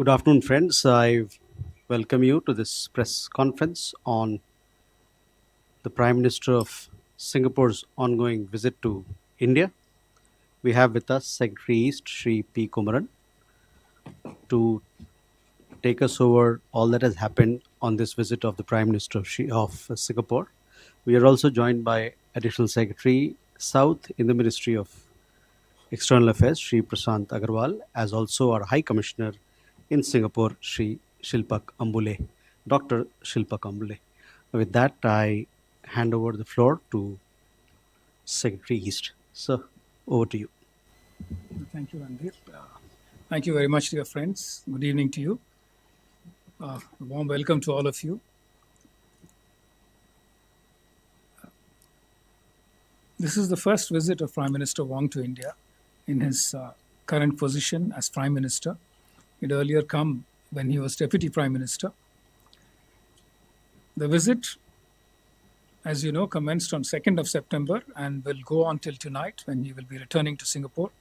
Good afternoon, friends. I welcome you to this press conference on the Prime Minister of Singapore's ongoing visit to India. We have with us Secretary East Sri P. Kumaran to take us over all that has happened on this visit of the Prime Minister of Singapore. We are also joined by Additional Secretary South in the Ministry of External Affairs, Sri Prasant Agarwal, as also our High Commissioner in Singapore, Sri Shilpak Ambule, Dr. Shilpak Ambule. With that, I hand over the floor to Secretary East. Sir, over to you. Thank you, Ranveer. Thank you very much, dear friends. Good evening to you. A warm welcome to all of you. This is the first visit of Prime Minister Wong to India in his current position as Prime Minister. He'd earlier come when he was Deputy Prime Minister. The visit, as you know, commenced on 2nd of September and will go on till tonight when he will be returning to Singapore.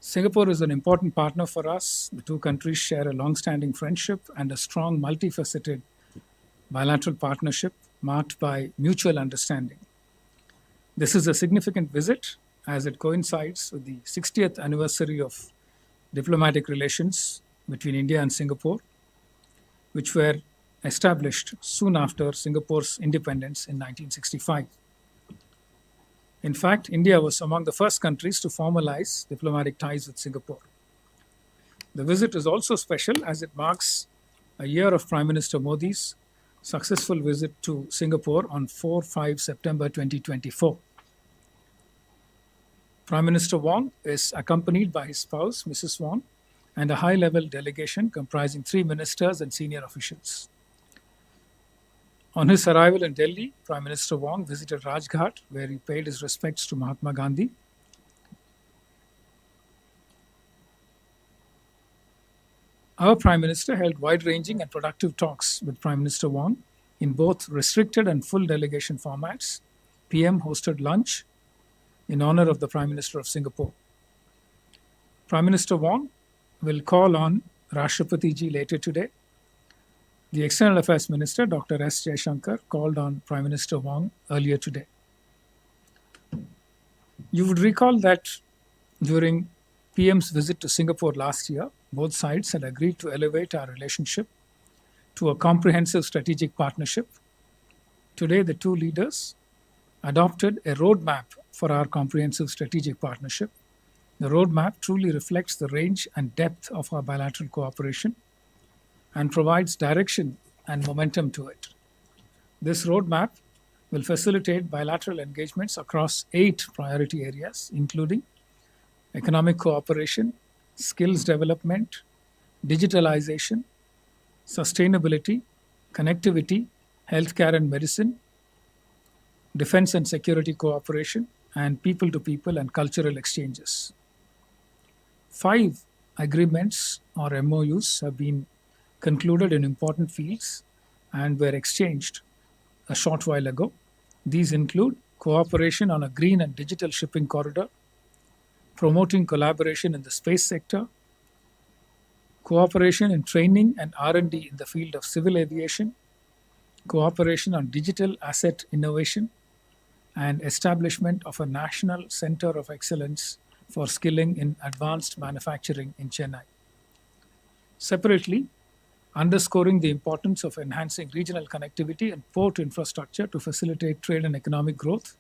Singapore is an important partner for us. The two countries share a long-standing friendship and a strong, multifaceted bilateral partnership marked by mutual understanding. This is a significant visit as it coincides with the 60th anniversary of diplomatic relations between India and Singapore, which were established soon after Singapore's independence in 1965. In fact, India was among the first countries to formalize diplomatic ties with Singapore. The visit is also special as it marks a year of Prime Minister Modi's successful visit to Singapore on 4-5 September 2024. Prime Minister Wong is accompanied by his spouse, Mrs. Wong, and a high-level delegation comprising 3 ministers and senior officials. On his arrival in Delhi, Prime Minister Wong visited Rajghat, where he paid his respects to Mahatma Gandhi. Our Prime Minister held wide-ranging and productive talks with Prime Minister Wong in both restricted and full delegation formats. PM hosted lunch in honor of the Prime Minister of Singapore. Prime Minister Wong will call on Rashtrapati Ji later today. The External Affairs Minister, Dr. S. Jaishankar, called on Prime Minister Wong earlier today. You would recall that during PM's visit to Singapore last year, both sides had agreed to elevate our relationship to a comprehensive strategic partnership. Today, the two leaders adopted a roadmap for our comprehensive strategic partnership. The roadmap truly reflects the range and depth of our bilateral cooperation and provides direction and momentum to it. This roadmap will facilitate bilateral engagements across 8 priority areas, including economic cooperation, skills development, digitalization, sustainability, connectivity, healthcare and medicine, defense and security cooperation, and people-to-people and cultural exchanges. 5 agreements or MOUs have been concluded in important fields and were exchanged a short while ago. These include cooperation on a green and digital shipping corridor, promoting collaboration in the space sector, cooperation in training and R&D in the field of civil aviation, cooperation on digital asset innovation, and establishment of a national center of excellence for skilling in advanced manufacturing in Chennai. Separately, underscoring the importance of enhancing regional connectivity and port infrastructure to facilitate trade and economic growth,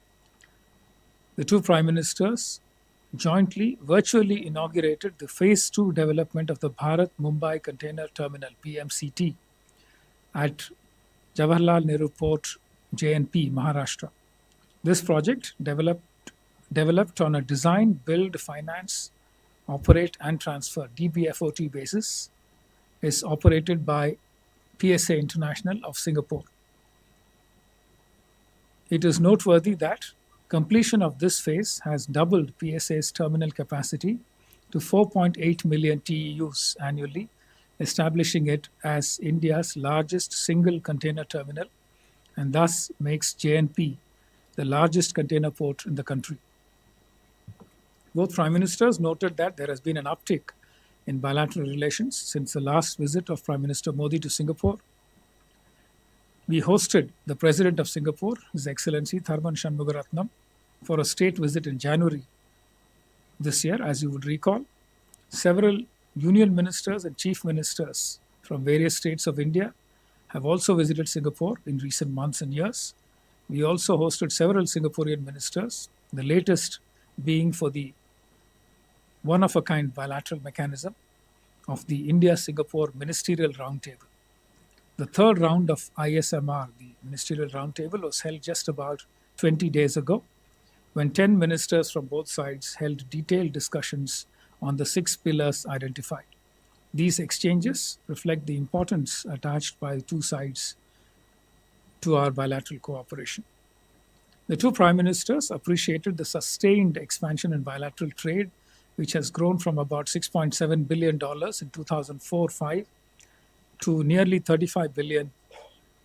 the two prime ministers jointly virtually inaugurated the Phase 2 development of the Bharat Mumbai Container Terminal (PMCT) at Jawaharlal Nehru Port, JNP, Maharashtra. This project, developed on a design, build, finance, operate and transfer (DBFOT) basis, is operated by PSA International of Singapore. It is noteworthy that completion of this phase has doubled PSA's terminal capacity to 4.8 million TEUs annually, establishing it as India's largest single container terminal and thus makes JNP the largest container port in the country. Both Prime Ministers noted that there has been an uptick in bilateral relations since the last visit of Prime Minister Modi to Singapore. We hosted the President of Singapore, His Excellency Tharman Shanmugaratnam, for a state visit in January this year, as you would recall. Several union ministers and chief ministers from various states of India have also visited Singapore in recent months and years. We also hosted several Singaporean ministers, the latest being for the one-of-a-kind bilateral mechanism of the India-Singapore Ministerial Roundtable. The third round of ISMR, the Ministerial Roundtable, was held just about 20 days ago, when 10 ministers from both sides held detailed discussions on the 6 pillars identified. These exchanges reflect the importance attached by the two sides to our bilateral cooperation. The two prime ministers appreciated the sustained expansion in bilateral trade, which has grown from about $6.7 billion in 2004-05 to nearly $35 billion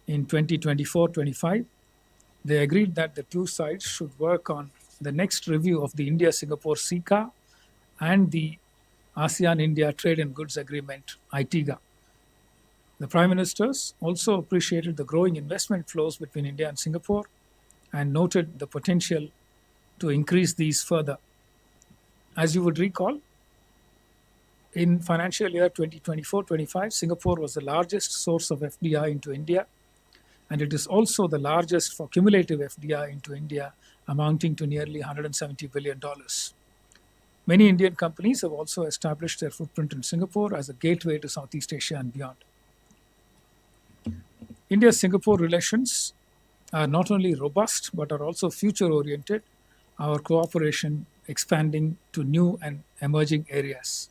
in 2024-25. They agreed that the two sides should work on the next review of the India-Singapore SICA and the ASEAN-India Trade and Goods Agreement, ITIGA. The Prime Ministers also appreciated the growing investment flows between India and Singapore and noted the potential to increase these further. As you would recall, in financial year 2024-25, Singapore was the largest source of FDI into India, and it is also the largest for cumulative FDI into India, amounting to nearly $170 billion. Many Indian companies have also established their footprint in Singapore as a gateway to Southeast Asia and beyond. India-Singapore relations are not only robust but are also future-oriented, our cooperation expanding to new and emerging areas.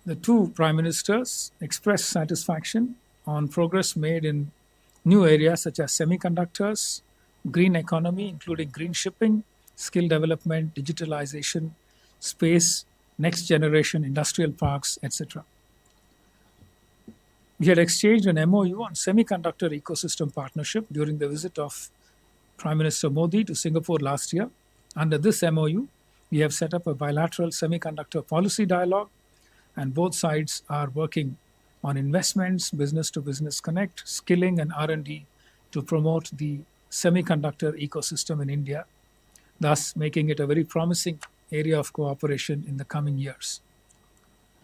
The two prime ministers expressed satisfaction on progress made in new areas such as semiconductors, green economy, including green shipping, skill development, digitalization, space, next generation industrial parks, etc. We had exchanged an MOU on semiconductor ecosystem partnership during the visit of Prime Minister Modi to Singapore last year. Under this MOU, we have set up a bilateral semiconductor policy dialogue, and both sides are working on investments, business-to-business connect, skilling, and R&D to promote the semiconductor ecosystem in India, thus making it a very promising area of cooperation in the coming years.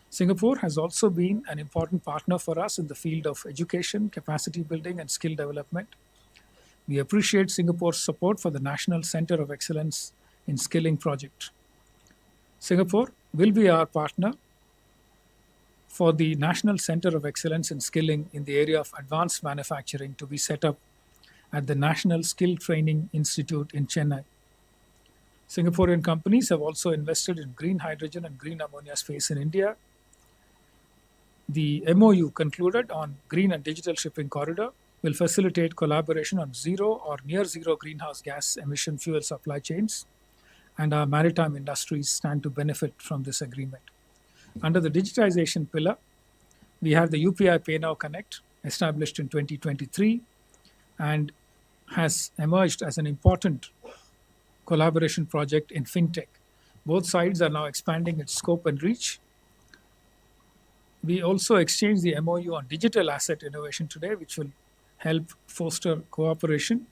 Singapore has also been an important partner for us in the field of education, capacity building, and skill development. We appreciate Singapore's support for the National Center of Excellence in Skilling project. Singapore will be our partner for the National Center of Excellence in Skilling in the area of advanced manufacturing to be set up at the National Skill Training Institute in Chennai. Singaporean companies have also invested in green hydrogen and green ammonia space in India. The MOU concluded on green and digital shipping corridor will facilitate collaboration on zero or near zero greenhouse gas emission fuel supply chains, and our maritime industries stand to benefit from this agreement. Under the digitization pillar, we have the UPI Pay Now Connect, established in 2023, and has emerged as an important collaboration project in fintech. Both sides are now expanding its scope and reach. We also exchanged the MOU on digital asset innovation today, which will help foster cooperation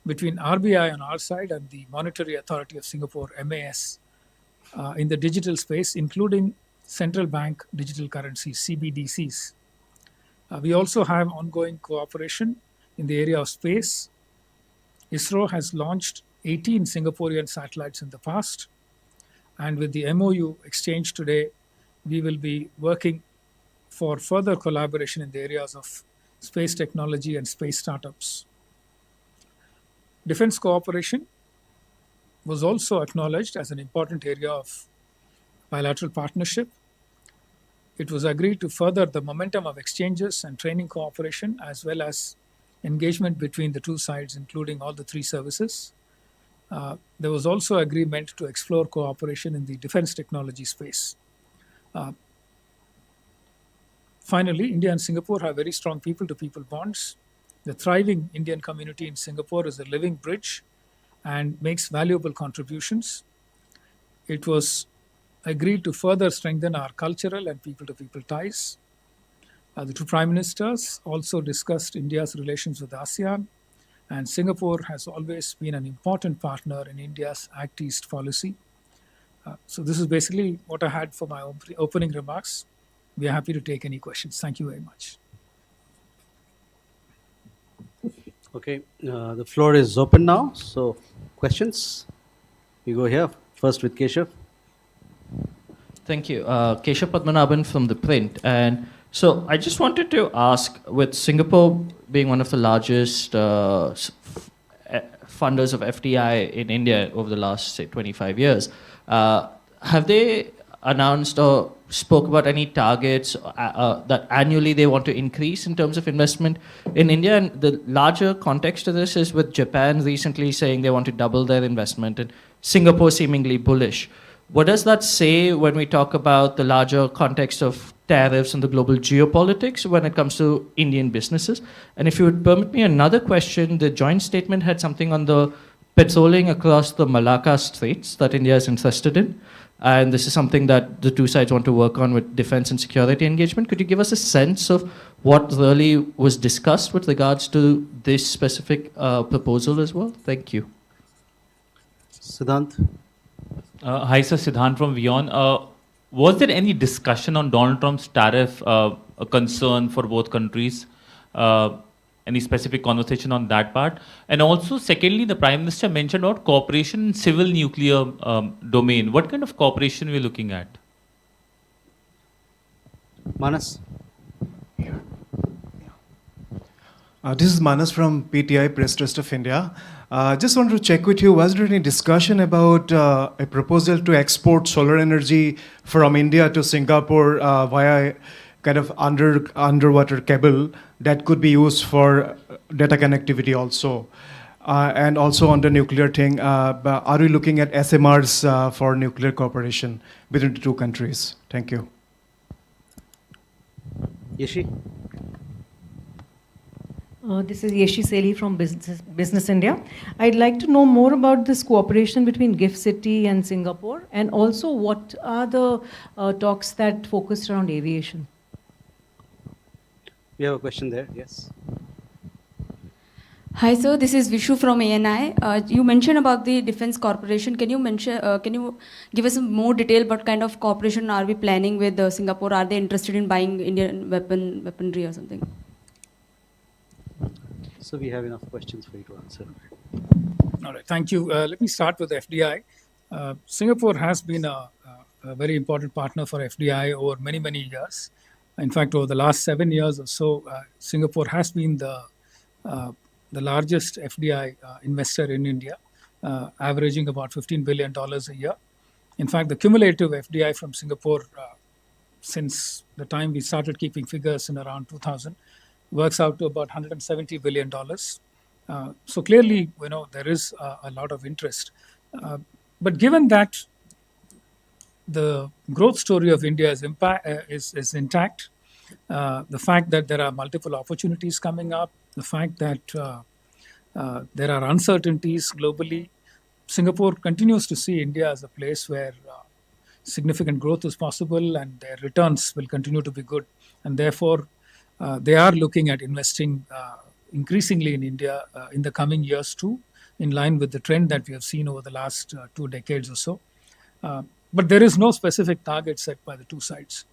between RBI on our side and the Monetary Authority of Singapore, MAS, in the digital space, including central bank digital currencies, CBDCs. We also have ongoing cooperation in the area of space. ISRO has launched 18 Singaporean satellites in the past, and with the MOU exchange today, we will be working for further collaboration in the areas of space technology and space startups. Defense cooperation was also acknowledged as an important area of bilateral partnership. It was agreed to further the momentum of exchanges and training cooperation, as well as engagement between the two sides, including all the three services. There was also agreement to explore cooperation in the defense technology space. Finally, India and Singapore have very strong people-to-people bonds. The thriving Indian community in Singapore is a living bridge and makes valuable contributions. It was agreed to further strengthen our cultural and people-to-people ties. The two prime ministers also discussed India's relations with ASEAN, and Singapore has always been an important partner in India's Act East policy. So this is basically what I had for my opening remarks. We are happy to take any questions. Thank you very much. Okay, the floor is open now. So, questions? You go here first with Keshav. Thank you. Keshav Padmanabhan from The Print. And so I just wanted to ask, with Singapore being one of the largest funders of FDI in India over the last, say, 25 years, have they announced or spoke about any targets that annually they want to increase in terms of investment in India? And the larger context to this is with Japan recently saying they want to double their investment and Singapore seemingly bullish. What does that say when we talk about the larger context of tariffs and the global geopolitics when it comes to Indian businesses? And if you would permit me another question, the joint statement had something on the patrolling across the Malacca Straits that India is interested in. And this is something that the two sides want to work on with defense and security engagement. Could you give us a sense of what really was discussed with regards to this specific proposal as well? Thank you. Siddhant. Hi, sir. Siddhant from Vion. Was there any discussion on Donald Trump's tariff, a concern for both countries? Any specific conversation on that part? And also, secondly, the Prime Minister mentioned about cooperation in civil nuclear domain. What kind of cooperation are we looking at? Manas. This is Manas from PTI, Press Trust of India. Just wanted to check with you, was there any discussion about a proposal to export solar energy from India to Singapore via kind of underwater cable that could be used for data connectivity also? And also on the nuclear thing, are we looking at SMRs for nuclear cooperation between the two countries? Thank you. Yeshi. This is Yeshi Seli from Business India. I'd like to know more about this cooperation between GIFT City and Singapore, and also what are the talks that focused around aviation? We have a question there, yes. Hi, sir. This is Vishu from ANI. You mentioned about the defense corporation. Can you give us some more detail? What kind of cooperation are we planning with Singapore? Are they interested in buying Indian weaponry or something? So we have enough questions for you to answer. All right, thank you. Let me start with FDI. Singapore has been a very important partner for FDI over many, many years. In fact, over the last 7 years or so, Singapore has been the largest FDI investor in India, averaging about $15 billion a year. In fact, the cumulative FDI from Singapore since the time we started keeping figures in around 2000 works out to about $170 billion. So clearly, there is a lot of interest. But given that the growth story of India is intact, the fact that there are multiple opportunities coming up, the fact that there are uncertainties globally, Singapore continues to see India as a place where significant growth is possible and their returns will continue to be good. And therefore, they are looking at investing increasingly in India in the coming years too, in line with the trend that we have seen over the last 2 decades or so. But there is no specific target set by the two sides.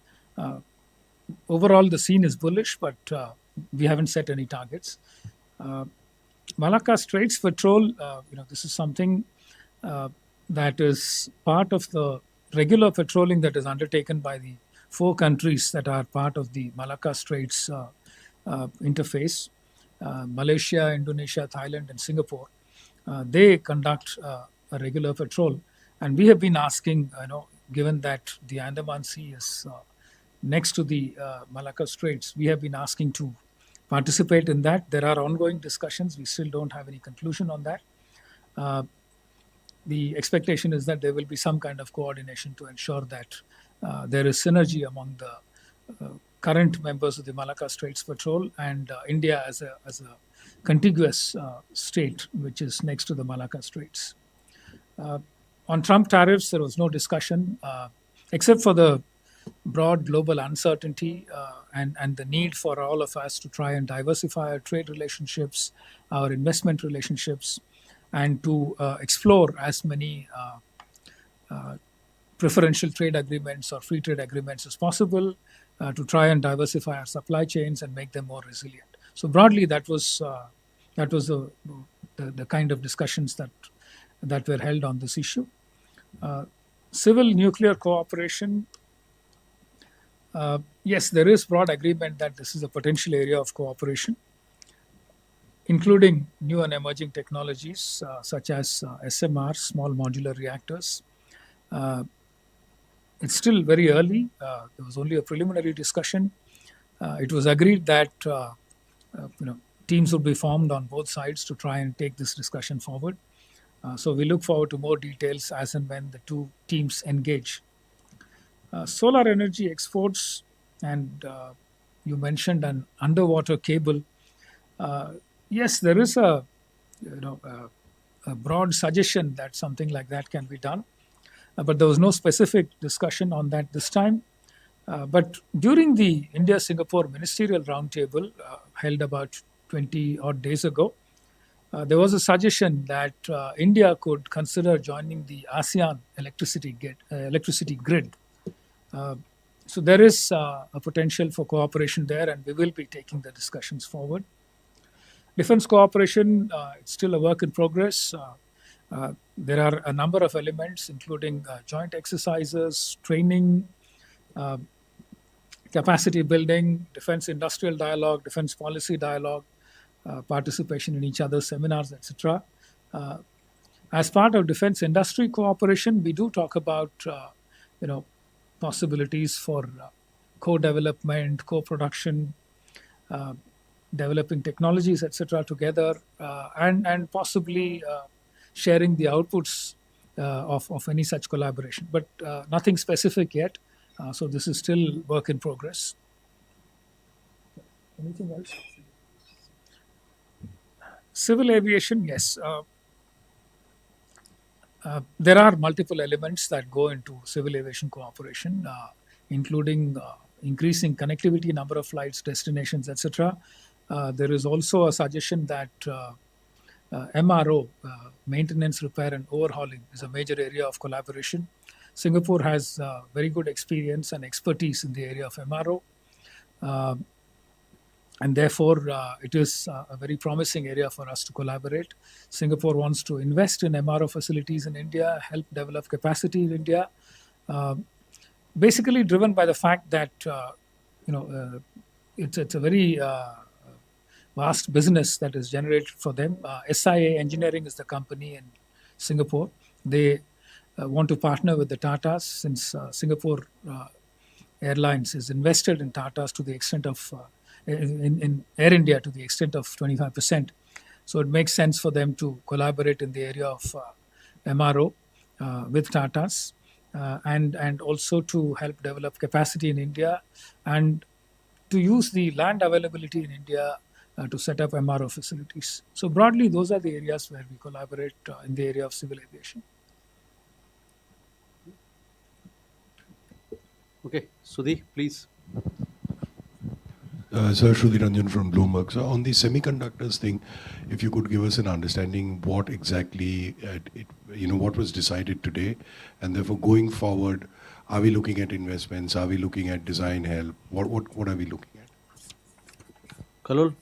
Overall, the scene is bullish, but we haven't set any targets. Malacca Straits Patrol, this is something that is part of the regular patrolling that is undertaken by the 4 countries that are part of the Malacca Straits interface, Malaysia, Indonesia, Thailand, and Singapore. They conduct a regular patrol. And we have been asking, given that the Andaman Sea is next to the Malacca Straits, we have been asking to participate in that. There are ongoing discussions. We still don't have any conclusion on that. The expectation is that there will be some kind of coordination to ensure that there is synergy among the current members of the Malacca Straits Patrol and India as a contiguous state which is next to the Malacca Straits. On Trump tariffs, there was no discussion. except for the broad global uncertainty and the need for all of us to try and diversify our trade relationships, our investment relationships, and to explore as many preferential trade agreements or free trade agreements as possible to try and diversify our supply chains and make them more resilient. So broadly, that was the kind of discussions that were held on this issue. Civil nuclear cooperation. Yes, there is broad agreement that this is a potential area of cooperation, including new and emerging technologies such as SMR, small modular reactors. It's still very early. There was only a preliminary discussion. It was agreed that teams would be formed on both sides to try and take this discussion forward. So we look forward to more details as and when the two teams engage. Solar energy exports, and you mentioned an underwater cable. Yes, there is a broad suggestion that something like that can be done, but there was no specific discussion on that this time. But during the India-Singapore Ministerial Roundtable held about 20 odd days ago, there was a suggestion that India could consider joining the ASEAN electricity grid. So there is a potential for cooperation there, and we will be taking the discussions forward. Defense cooperation, it's still a work in progress. There are a number of elements, including joint exercises, training, capacity building, defense industrial dialogue, defense policy dialogue, participation in each other's seminars, etc. As part of defense industry cooperation, we do talk about possibilities for co-development, co-production, developing technologies, etc. together, and possibly sharing the outputs of any such collaboration. But nothing specific yet. So this is still work in progress. Anything else? Civil aviation, yes. There are multiple elements that go into civil aviation cooperation, including increasing connectivity, number of flights, destinations, etc. There is also a suggestion that MRO, maintenance, repair, and overhauling, is a major area of collaboration. Singapore has very good experience and expertise in the area of MRO. And therefore, it is a very promising area for us to collaborate. Singapore wants to invest in MRO facilities in India, help develop capacity in India, basically driven by the fact that it's a very vast business that is generated for them. SIA Engineering is the company in Singapore. They want to partner with the Tatas, since Singapore Airlines is invested in Tatas to the extent of in Air India to the extent of 25%. So it makes sense for them to collaborate in the area of MRO with Tatas and also to help develop capacity in India and to use the land availability in India to set up MRO facilities. So broadly, those are the areas where we collaborate in the area of civil aviation. Okay, Sudhi, please. Sir, Shruti Ranjan from Bloomberg. So on the semiconductors thing, if you could give us an understanding what exactly, what was decided today, and therefore going forward, are we looking at investments? Are we looking at design help? What are we looking at? Kalol?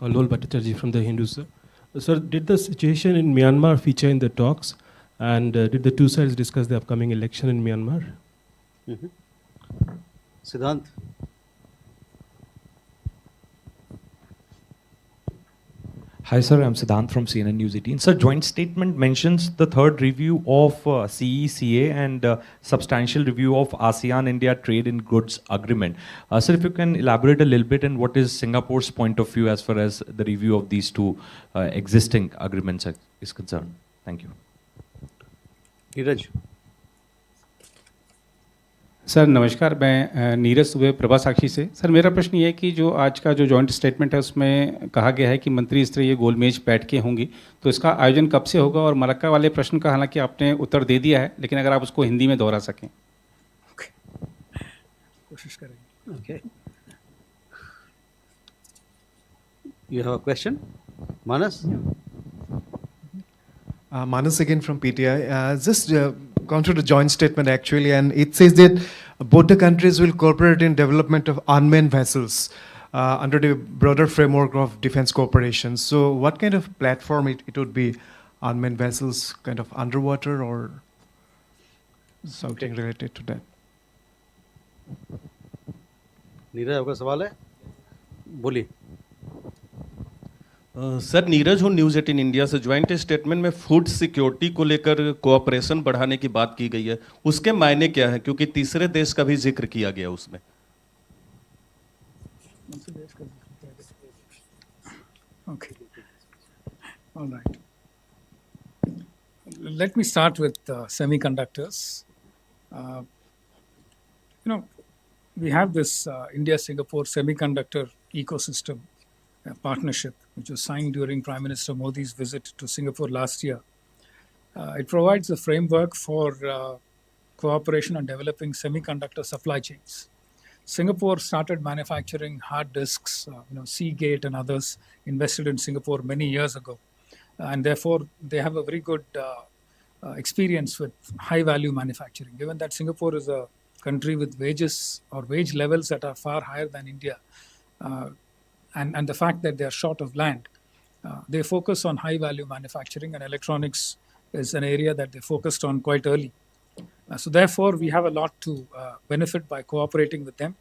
Lol Bhattacharjee from the Hindustan. Sir, did the situation in Myanmar feature in the talks? And did the two sides discuss the upcoming election in Myanmar? Siddhant? Hi, sir. I'm Siddhant from CNN News 18. Sir, joint statement mentions the third review of CECA and substantial review of ASEAN-India Trade in Goods Agreement. Sir, if you can elaborate a little bit and what is Singapore's point of view as far as the review of these two existing agreements is concerned. Thank you. Neeraj? Sir नमस्कार, मैं नीरज सुबह प्रभा साक्षी से। Sir मेरा प्रश्न ये है कि जो आज का जो जॉइंट स्टेटमेंट है उसमें कहा गया है कि मंत्री स्तरीय गोलमेज बैठकें होंगी, तो इसका आयोजन कब से होगा? और मलक्का वाले प्रश्न का हालांकि आपने उत्तर दे दिया है, लेकिन अगर आप उसको हिंदी में दोहरा सकें। कोशिश करेंगे। Okay. You have a question? Manas? Manas again from PTI. Just gone through the joint statement actually, and it says that both the countries will cooperate in development of unmanned vessels under the broader framework of defense cooperation. So what kind of platform it would be? Unmanned vessels, kind of underwater or something related to that? Neeraj आपका सवाल है, बोलिए। Sir Neeraj हूँ news 18 India से। Joint statement में food security को लेकर cooperation बढ़ाने की बात की गई है, उसके मायने क्या है? क्योंकि तीसरे देश का भी जिक्र किया गया उसमें। Okay. All right. Let me start with semiconductors. We have this India-Singapore semiconductor ecosystem partnership, which was signed during Prime Minister Modi's visit to Singapore last year. It provides a framework for cooperation on developing semiconductor supply chains. Singapore started manufacturing hard disks, Seagate and others invested in Singapore many years ago. And therefore, they have a very good experience with high-value manufacturing. Given that Singapore is a country with wages or wage levels that are far higher than India, and the fact that they are short of land, they focus on high-value manufacturing, and electronics is an area that they focused on quite early. So therefore, we have a lot to benefit by cooperating with them.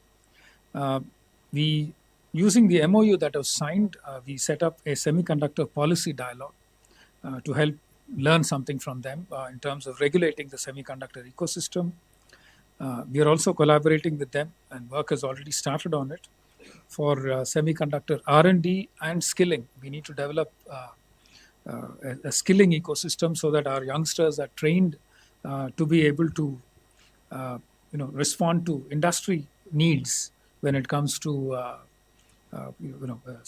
Using the MOU that was signed, we set up a semiconductor policy dialogue to help learn something from them in terms of regulating the semiconductor ecosystem. We are also collaborating with them, and work has already started on it for semiconductor R&D and skilling. We need to develop a skilling ecosystem so that our youngsters are trained to be able to respond to industry needs when it comes to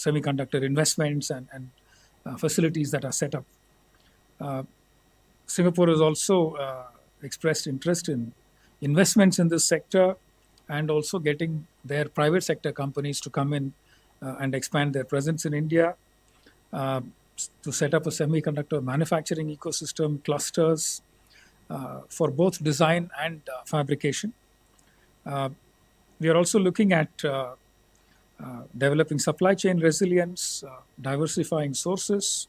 semiconductor investments and facilities that are set up. Singapore has also expressed interest in investments in this sector and also getting their private sector companies to come in and expand their presence in India, to set up a semiconductor manufacturing ecosystem, clusters for both design and fabrication. We are also looking at developing supply chain resilience, diversifying sources,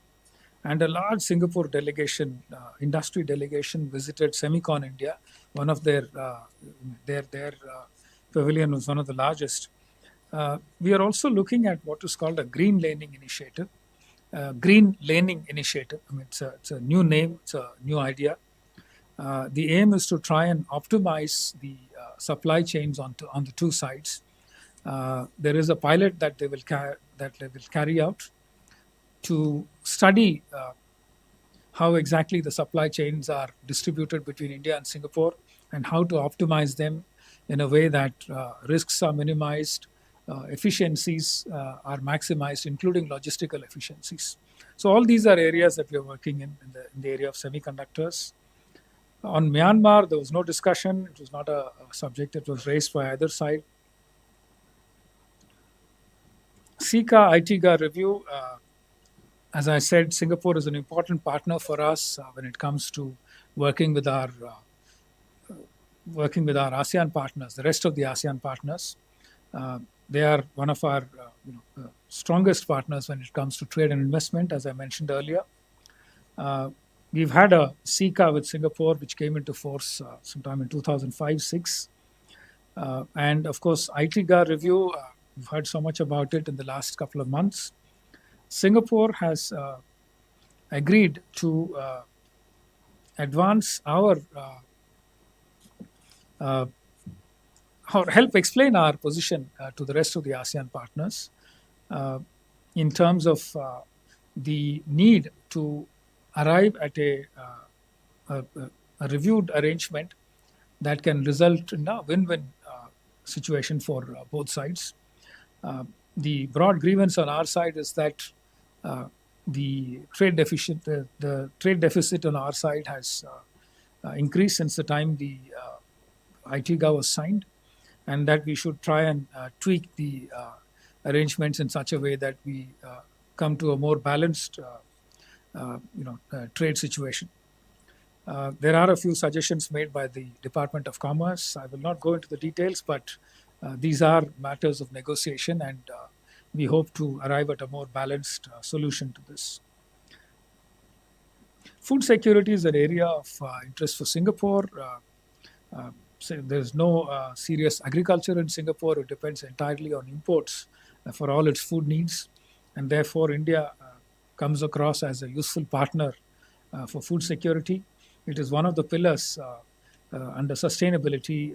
and a large Singapore delegation, industry delegation, visited Semicon India. One of their pavilion was one of the largest. We are also looking at what is called a green laning initiative. Green laning initiative. I mean, it's a new name. It's a new idea. The aim is to try and optimize the supply chains on the two sides. There is a pilot that they will carry out to study how exactly the supply chains are distributed between India and Singapore, and how to optimize them in a way that risks are minimized, efficiencies are maximized, including logistical efficiencies. So all these are areas that we are working in the area of semiconductors. On Myanmar, there was no discussion. It was not a subject that was raised by either side. SICA ITGA review, as I said, Singapore is an important partner for us when it comes to working with our ASEAN partners, the rest of the ASEAN partners. They are one of our strongest partners when it comes to trade and investment, as I mentioned earlier. We've had a SICA with Singapore, which came into force sometime in 2005-06. And of course, ITGA review, we've heard so much about it in the last couple of months. Singapore has agreed to advance our help explain our position to the rest of the ASEAN partners in terms of the need to arrive at a reviewed arrangement that can result in a win-win situation for both sides. The broad grievance on our side is that the trade deficit on our side has increased since the time the ITGA was signed, and that we should try and tweak the arrangements in such a way that we come to a more balanced trade situation. There are a few suggestions made by the Department of Commerce. I will not go into the details, but these are matters of negotiation, and we hope to arrive at a more balanced solution to this. Food security is an area of interest for Singapore. So there's no serious agriculture in Singapore. It depends entirely on imports for all its food needs, and therefore India comes across as a useful partner for food security. It is one of the pillars under sustainability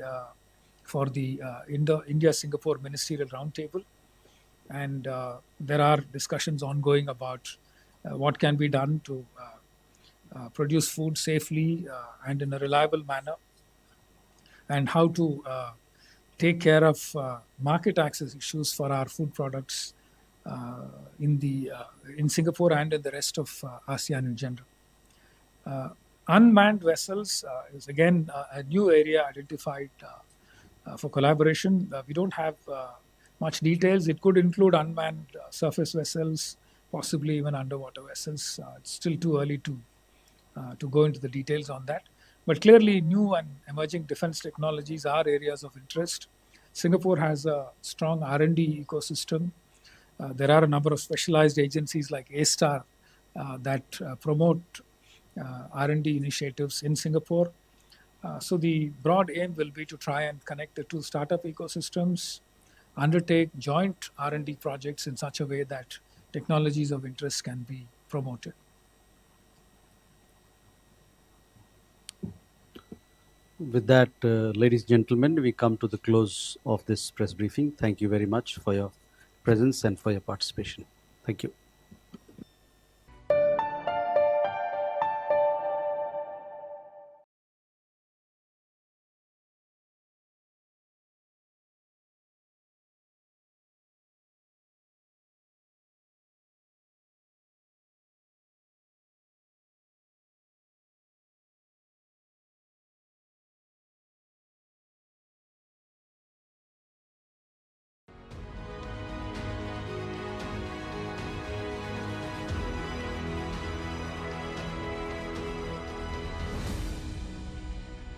for the India-Singapore Ministerial Roundtable, and there are discussions ongoing about what can be done to produce food safely and in a reliable manner, and how to take care of market access issues for our food products in Singapore and in the rest of ASEAN in general. Unmanned vessels is again a new area identified for collaboration. We don't have much details. It could include unmanned surface vessels, possibly even underwater vessels. It's still too early to go into the details on that. But clearly, new and emerging defense technologies are areas of interest. Singapore has a strong R&D ecosystem. There are a number of specialized agencies like A-STAR that promote R&D initiatives in Singapore. So the broad aim will be to try and connect the two startup ecosystems, undertake joint R&D projects in such a way that technologies of interest can be promoted. With that, ladies and gentlemen, we come to the close of this press briefing. Thank you very much for your presence and for your participation. Thank you.